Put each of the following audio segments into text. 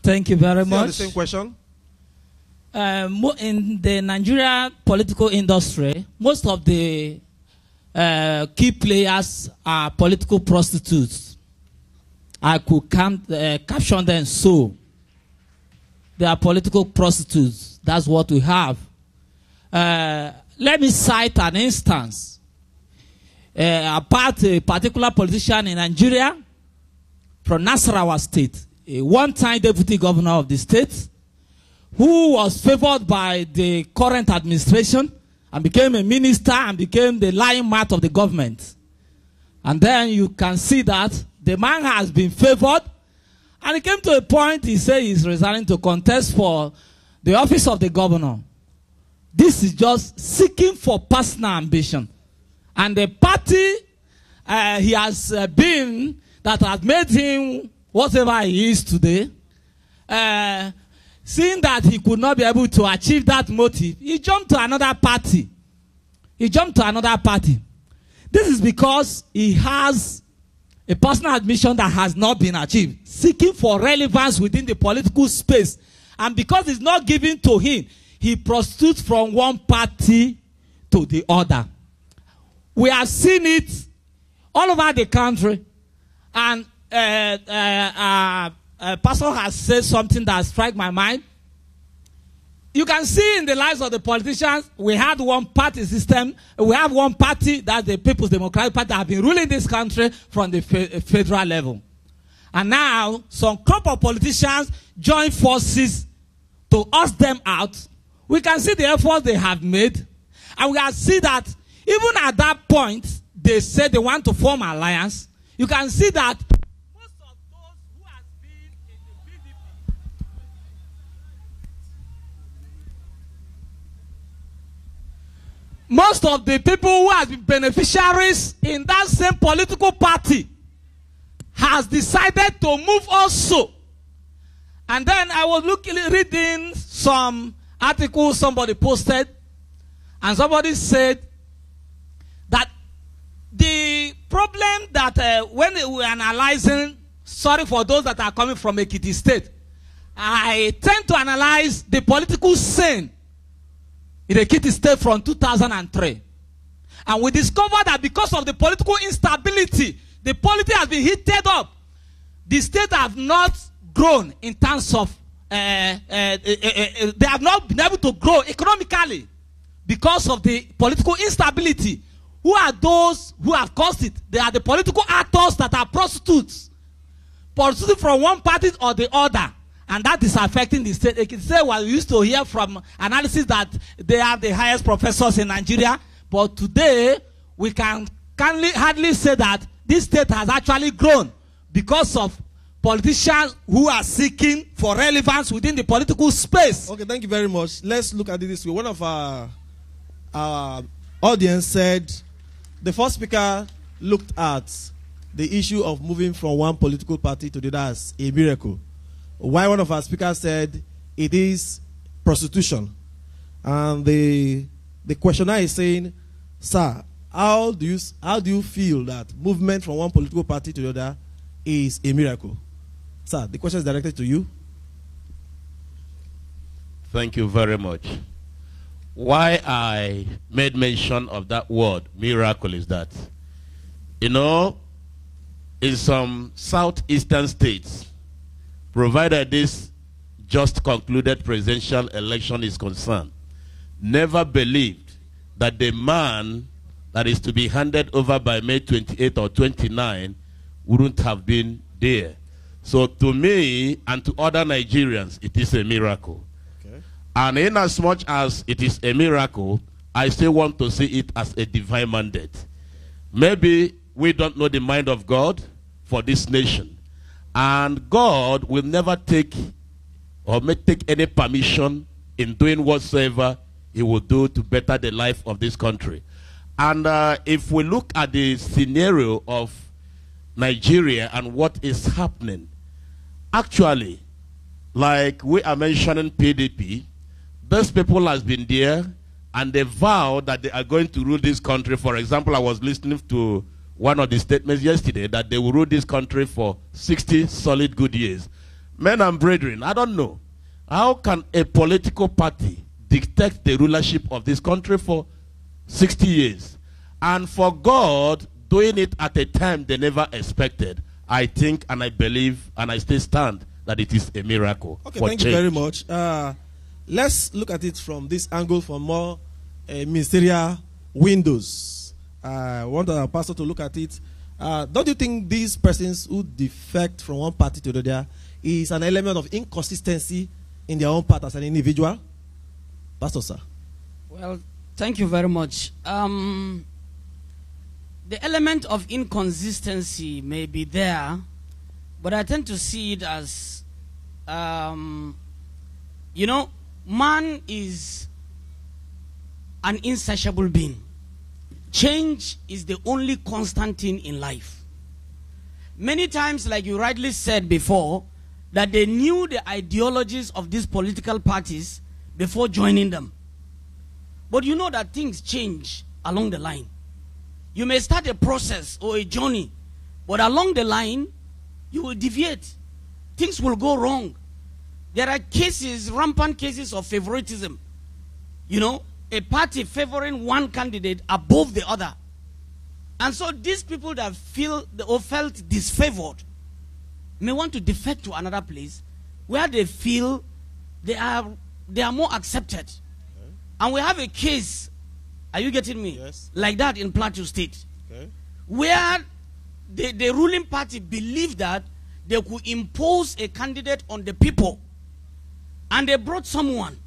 Thank you very much. The same question. In the Nigerian political industry, most of the key players are political prostitutes. I could caption them so. They are political prostitutes. That's what we have. Let me cite an instance. About a particular politician in Nigeria from Nasarawa State, a one-time deputy governor of the state, who was favored by the current administration and became a minister and became the lying mouth of the government. And then you can see that the man has been favored, and it came to a point he said he's resigning to contest for the office of the governor. This is just seeking for personal ambition. And the party he has been that has made him whatever he is today, seeing that he could not be able to achieve that motive, he jumped to another party. He jumped to another party. This is because he has a personal admission that has not been achieved, seeking for relevance within the political space. And because it's not given to him, he prostitutes from one party to the other. We have seen it all over the country. And a pastor has said something that struck my mind. You can see in the lives of the politicians, we had one party system. We have one party, that's the People's Democratic Party, that have been ruling this country from the federal level. And now, some group of politicians join forces to us them out. We can see the efforts they have made. And we can see that even at that point, they said they want to form an alliance. You can see that most of those who have been in the PDP, most of the people who have been beneficiaries in that same political party has decided to move also. And then I was reading some articles somebody posted, and somebody said that the problem that when we were analyzing, sorry for those that are coming from Ekiti State, I tend to analyze the political scene in Ekiti State from 2003. And we discovered that because of the political instability, the politics has been heated up. The state have not grown in terms of, they have not been able to grow economically because of the political instability. Who are those who have caused it? They are the political actors that are prostitutes. Prostitutes from one party or the other. And that is affecting the state. Ekiti State, well, we used to hear from analysis that they are the highest professors in Nigeria. But today, we can hardly say that this state has actually grown because of politicians who are seeking for relevance within the political space. Okay, thank you very much. Let's look at it this way. One of our audience said the first speaker looked at the issue of moving from one political party to the other as a miracle, while one of our speakers said it is prostitution. And the questioner is saying, sir, how do you feel that movement from one political party to the other is a miracle? Sir, the question is directed to you. Thank you very much. Why I made mention of that word, miracle, is that, you know, in some southeastern states, provided this just concluded presidential election is concerned, never believed that the man that is to be handed over by May 28 or 29 wouldn't have been there. So to me and to other Nigerians, it is a miracle. Okay. And in as much as it is a miracle, I still want to see it as a divine mandate. Maybe we don't know the mind of God for this nation. And God will never take or may take any permission in doing whatsoever he will do to better the life of this country. And if we look at the scenario of Nigeria and what is happening, actually, like we are mentioning PDP, those people has been there and they vow that they are going to rule this country. For example, I was listening to one of the statements yesterday that they will rule this country for 60 solid good years. Men and brethren, I don't know. How can a political party dictate the rulership of this country for 60 years? And for God doing it at a time they never expected, I think and I believe and I still stand that it is a miracle. Okay, thank you very much. Let's look at it from this angle, from more ministerial windows. I want our pastor to look at it. Don't you think these persons who defect from one party to the other is an element of inconsistency in their own part as an individual? Pastor, sir. Well, thank you very much. The element of inconsistency may be there, but I tend to see it as, you know, man is an insatiable being. Change is the only constant thing in life. Many times, like you rightly said before, that they knew the ideologies of these political parties before joining them. But you know that things change along the line. You may start a process or a journey, but along the line, you will deviate. Things will go wrong. There are cases, rampant cases of favoritism. You know, a party favoring one candidate above the other. And so these people that feel or felt disfavored may want to defect to another place where they feel they are more accepted. Okay. And we have a case, are you getting me? Yes. Like that in Plateau State. Okay. Where the ruling party believed that they could impose a candidate on the people. And they brought someone.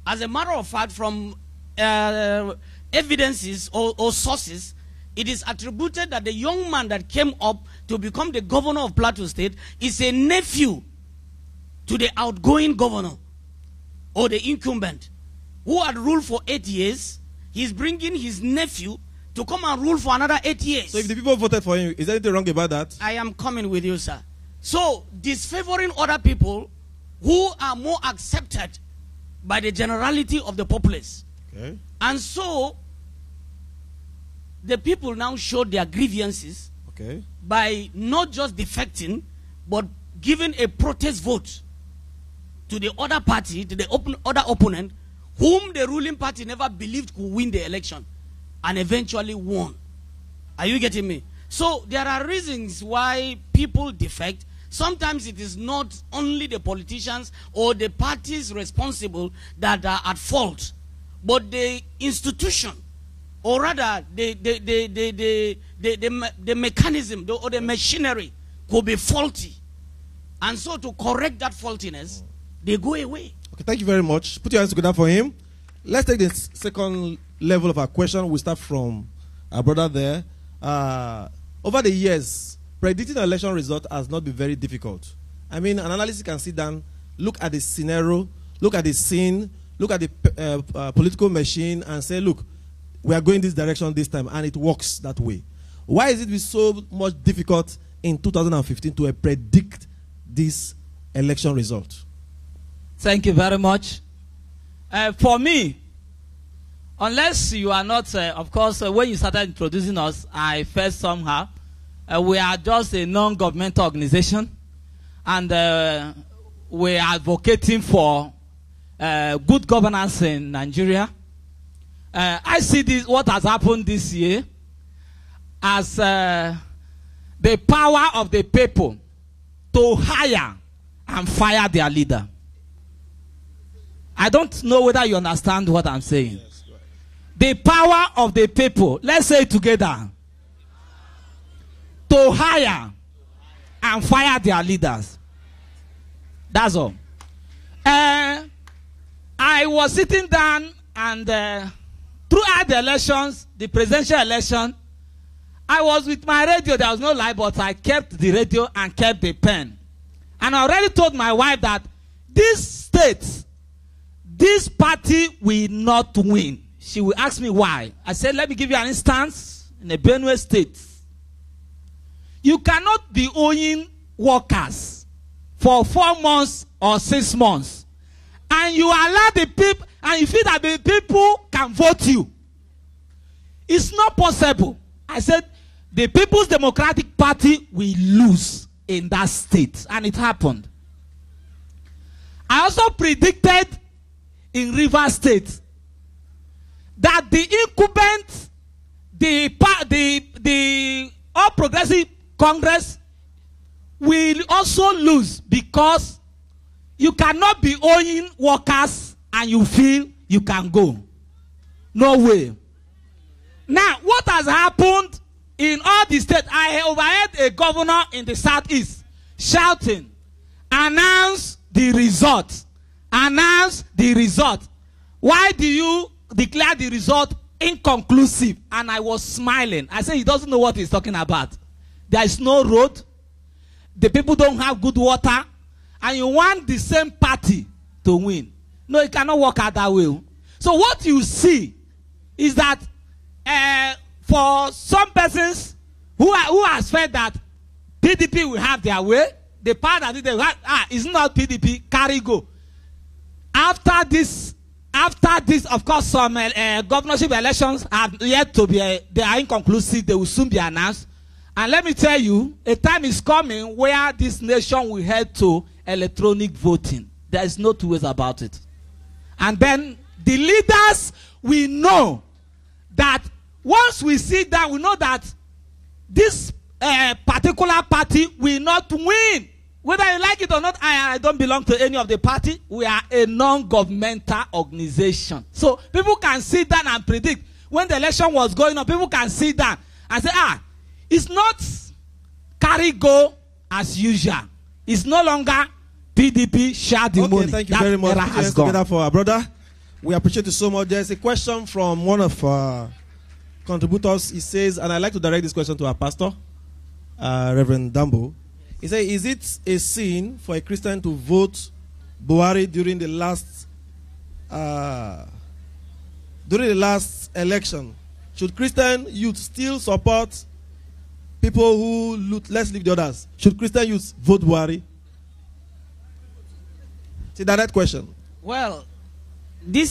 As a matter of fact, from evidences or sources, it is attributed that the young man that came up to become the governor of Plateau State is a nephew to the outgoing governor or the incumbent who had ruled for 8 years. He's bringing his nephew to come and rule for another 8 years. So if the people voted for him, is there anything wrong about that? I am coming with you, sir. So disfavoring other people who are more accepted by the generality of the populace. Okay. And so the people now showed their grievances by not just defecting, but giving a protest vote to the other party, to the other opponent, whom the ruling party never believed could win the election, and eventually won. Are you getting me? So there are reasons why people defect. Sometimes it is not only the politicians or the parties responsible that are at fault, but the institution, or rather the mechanism or the machinery could be faulty. And so to correct that faultiness, they go away. Okay, thank you very much. Put your hands together for him. Let's take the second level of our question. We start from our brother there. Over the years, predicting an election result has not been very difficult. I mean, an analyst can sit down, look at the scenario, look at the scene, look at the political machine and say, look, we are going this direction this time, and it works that way. Why is it so much difficult in 2015 to predict this election result? Thank you very much. For me, unless you are not, of course, when you started introducing us, I felt somehow we are just a non-governmental organization, and we are advocating for good governance in Nigeria. I see this, what has happened this year, as the power of the people to hire and fire their leader. I don't know whether you understand what I'm saying. Yes, right. The power of the people, let's say it together, to hire and fire their leaders. That's all. I was sitting down, and throughout the elections, the presidential election, I was with my radio. There was no light, but I kept the radio and kept the pen. And I already told my wife that this state, this party will not win. She will ask me why. I said, let me give you an instance. In the Benue State, you cannot be owing workers for 4 months or 6 months, and you allow the people, and you feel that the people can vote you. It's not possible. I said, the People's Democratic Party will lose in that state, and it happened. I also predicted in Rivers State that the incumbent, the All Progressive Congress will also lose, because you cannot be owing workers and you feel you can go. No way. Now, what has happened in all the states? I overheard a governor in the southeast shouting, announce the result. Announce the result. Why do you declare the result inconclusive? And I was smiling. I said, he doesn't know what he's talking about. There is no road. The people don't have good water. And you want the same party to win. No, it cannot work out that way. So what you see is that for some persons who has felt that PDP will have their way, the part that they have, it's not PDP, carry go. After this, of course, some governorship elections have yet to be, they are inconclusive. They will soon be announced. And let me tell you, a time is coming where this nation will head to electronic voting. There is no two ways about it. And then the leaders, we know that once we sit down, we know that this particular party will not win. Whether you like it or not, I don't belong to any of the party. We are a non-governmental organization. So people can sit down and predict. When the election was going on, people can sit down and say, it's not carry go as usual. It's no longer PDP share the money. Thank you very much. Let's together for our brother. We appreciate you so much. There's a question from one of our contributors. He says, and I'd like to direct this question to our pastor, Reverend Dambo. He said, is it a sin for a Christian to vote Buhari during the last election? Should Christian youth still support people who loot? Let's leave the others. Should Christian youth vote Buhari? It's a direct question. Well, this